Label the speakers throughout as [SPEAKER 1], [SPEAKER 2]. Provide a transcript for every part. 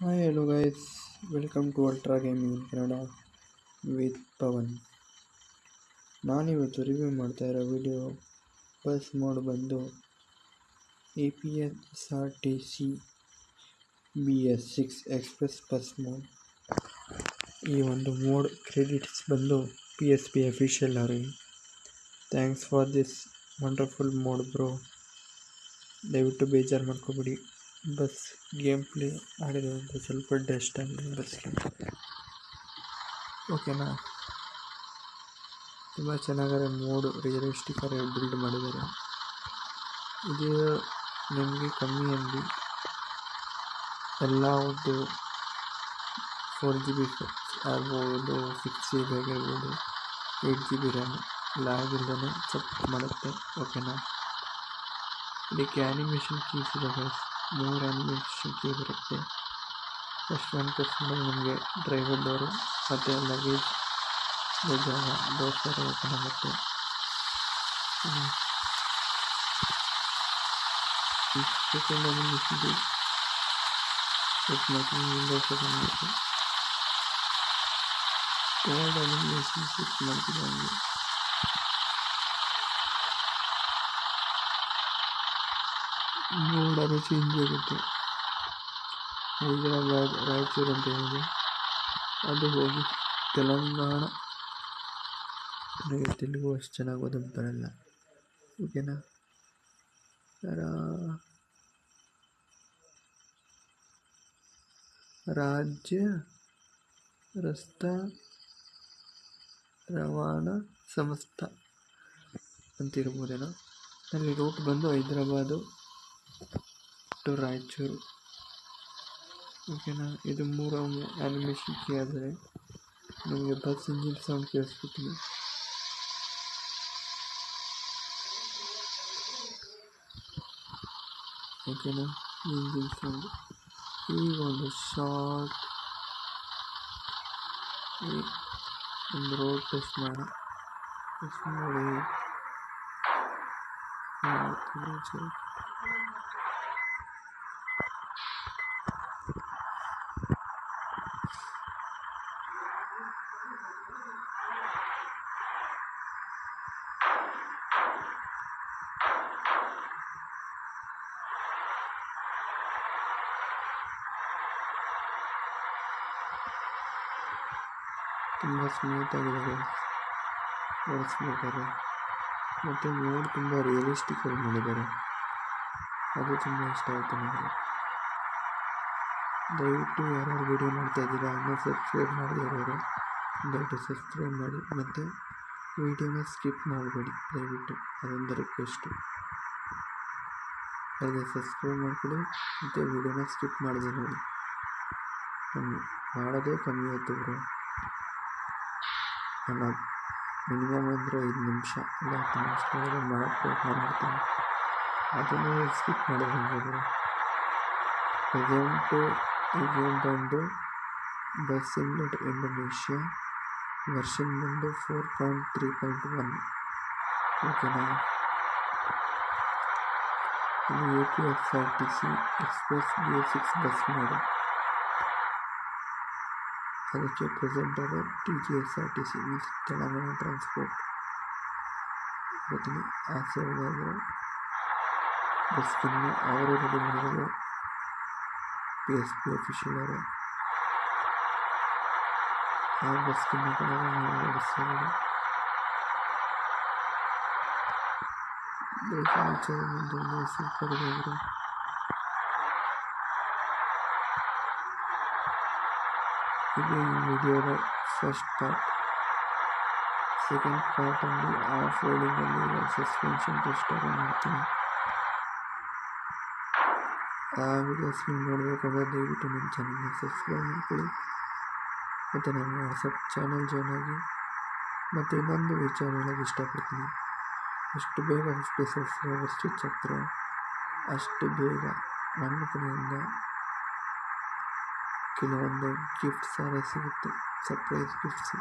[SPEAKER 1] Hi, hello guys. Welcome to Ultra Gaming in Canada with Pavan. ನಾನಿವತ್ತು review ಮಾಡ್ತಾ ಇರೋ video bus mode ಬಂದು APSRTC BS6 express bus mode. ಈ ಒಂದು mode credits ಬಂದು PSP ಅಫಿಷಿಯಲ್ ಅವರಿಗೆ. Thanks for this wonderful mode bro. ದಯವಿಟ್ಟು ಬೇಜಾರು ಮಾಡ್ಕೊಬೇಡಿ. ಬಸ್ ಗೇಮ್ ಪ್ಲೇ ಆಡಿರೋದು ಸ್ವಲ್ಪ ಡಸ್ಟ್ ಆಗಿದೆ ಬಸ್ ಗೇಮ್. ಓಕೆನಾ, ತುಂಬ ಚೆನ್ನಾಗಾರೆ ಮೋಡು, ರಿಯಲಿಸ್ಟಿಕ್ ಆಗಿ ಬಿಲ್ಡ್ ಮಾಡಿದ್ದಾರೆ. ಇದು ನಿಮಗೆ ಕಮ್ಮಿ MB ಎಲ್ಲ ಒಂದು 4GB ಆಗ್ಬೋದು, 6GB ಆಗಿರ್ಬೋದು, 8GB ರ್ಯಾಮ್ ಲ್ಯಾಗ್ ಇಲ್ಲದೇ ಸಪೋರ್ಟ್ ಮಾಡುತ್ತೆ. ಓಕೆನಾ, ಇದಕ್ಕೆ ಆ್ಯನಿಮೇಷನ್ ಕೀಸ್ ಇದೆ ಗೈಸ್. 3 ಆ್ಯನಿಮೇಷನ್ ಕೀ ಬರುತ್ತೆ. ಫಸ್ಟ್ ಒನ್ ಪ್ರೆಸ್ ಮಾಡಿದ್ರೆ ನಿಮಗೆ ಡ್ರೈವರ್ ಡೋರು ಮತ್ತು ಲಗೇಜ್ ಜಾಗ ಡೋರ್ ಥರ ಓಪನ್ ಆಗುತ್ತೆ. ಸೆಕೆಂಡ್ ಆ್ಯನಿಮೇಷನ್ ಕೀ ಪ್ರೆಸ್ ಮಾಡ್ತೀನಿ, ವಿಂಡೋಸ್ ಓಪನ್ ಆಗುತ್ತೆ. ಥರ್ಡ್ ಆ್ಯನಿಮೇಷನ್ ಸ್ವಿಚ್ ಮಾಡ್ತೀನಿ ಹಂಗೆ. ಮೋಡ್ ಅದು ಚೇಂಜ್ ಆಗುತ್ತೆ. ಹೈದರಾಬಾದ್ ರಾಯಚೂರು ಅಂತ ಏನಿದೆ ಅದು ಹೋಗಿ ತೆಲಂಗಾಣ. ನನಗೆ ತೆಲುಗು ಅಷ್ಟು ಚೆನ್ನಾಗಿ ಓದೋದು ಬರಲ್ಲ. ಓಕೆನಾ, ರಾಜ್ಯ ರಸ್ತಾ ರವಾನಾ ಸಂಸ್ಥಾ ಅಂತಿರ್ಬೋದೇನೋ. ಅಲ್ಲಿ ರೂಟ್ ಬಂದು ಹೈದರಾಬಾದು ಟು ರಾಯಚೂರು. ಓಕೆನಾ, ಇದು 3 ಆ್ಯನಿಮೇಷನ್ ಕೀ ಆದರೆ ನಮಗೆ ಬಸ್ ಇಂಜಿನ್ ಸೌಂಡ್ ಕೇಳಿಸ್ಬಿಟ್ಟಿದೆ. ಓಕೆನಾ, ಇಂಜಿನ್ ಸೌಂಡ್. ಈಗ ಒಂದು ಶಾರ್ಟ್ ಒಂದು ರೋಡ್ ಟೆಸ್ಟ್ ಮಾಡಿ ತುಂಬ ಸ್ಮೂತಾಗಿದೆ ಓಡಿಸ್ಬೇಕಾದ್ರೆ. ಮತ್ತು ಮೋಡ್ ತುಂಬ ರಿಯಲಿಸ್ಟಿಕ್ ಆಗಿ ಮಾಡಿದ್ದಾರೆ, ಅದು ತುಂಬ ಇಷ್ಟ ಆಯಿತು ನನಗೆ. ದಯವಿಟ್ಟು ಯಾರ್ಯಾರು ವೀಡಿಯೋ ನೋಡ್ತಾ ಇದ್ದೀರಾ ಇನ್ನೂ ಸಬ್ಸ್ಕ್ರೈಬ್ ಮಾಡಿರೋರು ದಯವಿಟ್ಟು ಸಬ್ಸ್ಕ್ರೈಬ್ ಮಾಡಿ, ಮತ್ತು ವೀಡಿಯೋನ ಸ್ಕಿಪ್ ಮಾಡಬೇಡಿ ದಯವಿಟ್ಟು, ಅದೊಂದು ರಿಕ್ವೆಸ್ಟು. ಹಾಗೆ ಸಬ್ಸ್ಕ್ರೈಬ್ ಮಾಡಿಕೊಡಿ ಮತ್ತು ವೀಡಿಯೋನ ಸ್ಕಿಪ್ ಮಾಡಿದೆ ನೋಡಿ. ಮಾಡೋದೇ ಕಮ್ಮಿ ಆಯಿತು ಬ್ರೋ. ನಾನು ಮಿನಿಮಮ್ ಅಂದರೆ 5 ನಿಮಿಷ ಇಲ್ಲ 10 ನಿಮಿಷದೊಳಗೆ ಮಾಡೋಕ್ಕೆ ಪ್ರಯತ್ನ ಮಾಡ್ತೀನಿ, ಅದನ್ನು ಸ್ಕಿಪ್ ಮಾಡಿದಂಗೆ ಬ್ರೋ. ಈ ಗೇಮ್ ಬಂದು ಬಸ್ ಸಿಮ್ಯುಲೇಟರ್ ಇಂಡೋನೇಷ್ಯಾ ವರ್ಷನ್ ಬಂದು 4.3.1. ಓಕೆನಾ, ಇದು APSRTC express BS6 bus mode. ಅದಕ್ಕೆ presenter TGSRTC means Telangana transport. ಗೊತ್ತಿಲ್ಲ ಆ ಸೈಡ್ ಬಸ್ಗಿನ್ನು ಅವರೇ ರೆಡಿ ಮಾಡಿರೋದು PSP ಅಫಿಷಿಯಲ್ ಅವರೇ. ಆ ಬಸ್ಗಿನ್ನು ಕೂಡ ನಾವು ಓಡಿಸ್ತಿರೋದು. ಒಂದು ಸೂಪರ್ ಇದೆ ಅವರು. ಇದು ಈ ವಿಡಿಯೋದ ಫಸ್ಟ್ ಪಾರ್ಟ್. ಸೆಕೆಂಡ್ ಪಾರ್ಟಲ್ಲಿ ಆಫ್ ರೋಡಿಂಗಲ್ಲಿ ಸಸ್ಪೆನ್ಷನ್ ಟೆಸ್ಟ್ ಮಾಡ್ತೀನಿ. ಆ ವಿಡಿಯೋಸ್ ನೀವು ನೋಡಬೇಕಾದ್ರೆ ದಯವಿಟ್ಟು ನನ್ನ ಚಾನಲ್ನ ಸಬ್ಸ್ಕ್ರೈಬ್ ಮಾಡ್ಕೊಳ್ಳಿ, ಮತ್ತು ನನ್ನ ವಾಟ್ಸಪ್ ಚಾನಲ್ ಜಾಯ್ನ್ ಆಗಿ. ಮತ್ತು ಇನ್ನೊಂದು ವಿಚಾರ ಹೇಳೋಕ್ಕೆ ಇಷ್ಟಪಡ್ತೀನಿ, ಎಷ್ಟು ಬೇಗ 50 ಸಬ್ಸ್ಕ್ರೈಬರ್ಸ್ ರೀಚ್ ಆಗ್ತಾರೋ ಅಷ್ಟು ಬೇಗ ನನ್ನ ಕಡೆಯಿಂದ ಕೆಲವೊಂದು ಗಿಫ್ಟ್ಸ್ ಸಾರ ಸಿಗುತ್ತೆ, ಸರ್ಪ್ರೈಸ್ ಗಿಫ್ಟ್ಸು.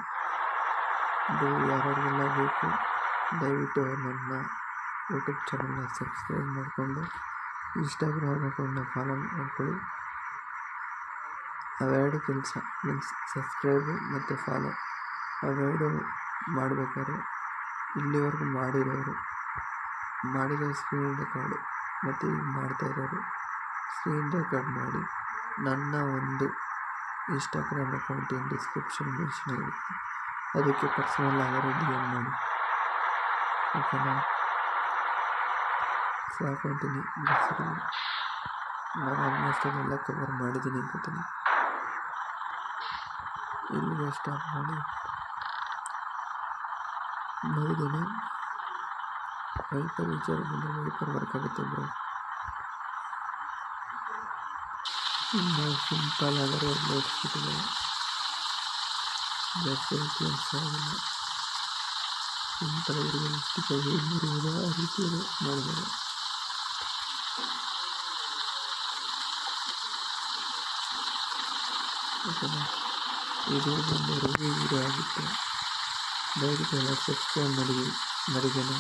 [SPEAKER 1] ಇದು ಯಾರಿಗೆಲ್ಲ ಬೇಕು ದಯವಿಟ್ಟು ನನ್ನ ಯೂಟ್ಯೂಬ್ ಚಾನಲ್ನ ಸಬ್ಸ್ಕ್ರೈಬ್ ಮಾಡಿಕೊಂಡು ಇನ್ಸ್ಟಾಗ್ರಾಮ್ ಅಕೌಂಟ್ನ ಫಾಲೋ ಮಾಡ್ಕೊಳ್ಳಿ. ಅವೆರಡು ಕೆಲಸ ಮೀನ್ಸ್ ಸಬ್ಸ್ಕ್ರೈಬು ಮತ್ತು ಫಾಲೋ ಅವೆರಡು ಮಾಡಬೇಕಾದ್ರೆ ಇಲ್ಲಿವರೆಗೂ ಮಾಡಿರೋ ಸ್ಕ್ರೀನ್ ರೆಕಾರ್ಡು ಮತ್ತು ಈಗ ಮಾಡ್ತಾ ಇರೋರು ಸ್ಕ್ರೀನ್ ರೆಕಾರ್ಡ್ ಮಾಡಿ ನನ್ನ ಒಂದು ಇನ್ಸ್ಟಾಗ್ರಾಮ್ ಅಕೌಂಟಿನ ಡಿಸ್ಕ್ರಿಪ್ಷನ್ ಮೆನ್ಷನ್ ಆಗಿರುತ್ತೆ, ಅದಕ್ಕೆ ಪರ್ಸನಲ್ ಆಗಿರೋ DM ಮಾಡಿ, ಓಕೆನಾ? ಸಾಕೊಂತೀನಿ ಬಸ್ಸಲ್ಲಿ ನಾನು ಆಲ್ಮೋಸ್ಟ್ ಅದೆಲ್ಲ ಕವರ್ ಮಾಡಿದ್ದೀನಿ ಅನ್ಕೋತೀನಿ. ಇಲ್ಲಿಗೆ ಸ್ಟಾಪ್ ಮಾಡಿ ಮುಗಿದೇನೆ. ವೈಪರ್ ವಿಚಾರ ಬಂದರೆ ವೈಪರ್ ವರ್ಕ್ ಆಗುತ್ತೆ ಬ್ರೋ. ಇನ್ನು ಸಿಂಪಲ್ ಆದರೆ ಲೋಡ್ಸ್ಬಿಟ್ಟಿದೆ, ಜಾಸ್ತಿ ಕೆಲಸ ಆಗಿಲ್ಲ. ಸಿಂಪಲ್ ರಿಯಲಿಸ್ಟಿಕ್ ಆಗಿ ಇರುವುದು ಆ ರೀತಿ ಮಾಡಿದ್ದಾರೆ. ಓಕೆನಾ? ಇದು ಒಂದು ರಿವ್ಯೂ ವಿಡಿಯೋ ಆಗಿತ್ತು. ದಯವಿಟ್ಟು ಎಲ್ಲ ಸಬ್ಸ್ಕ್ರೈಬ್ ಮಾಡಿದ್ದೇನೆ.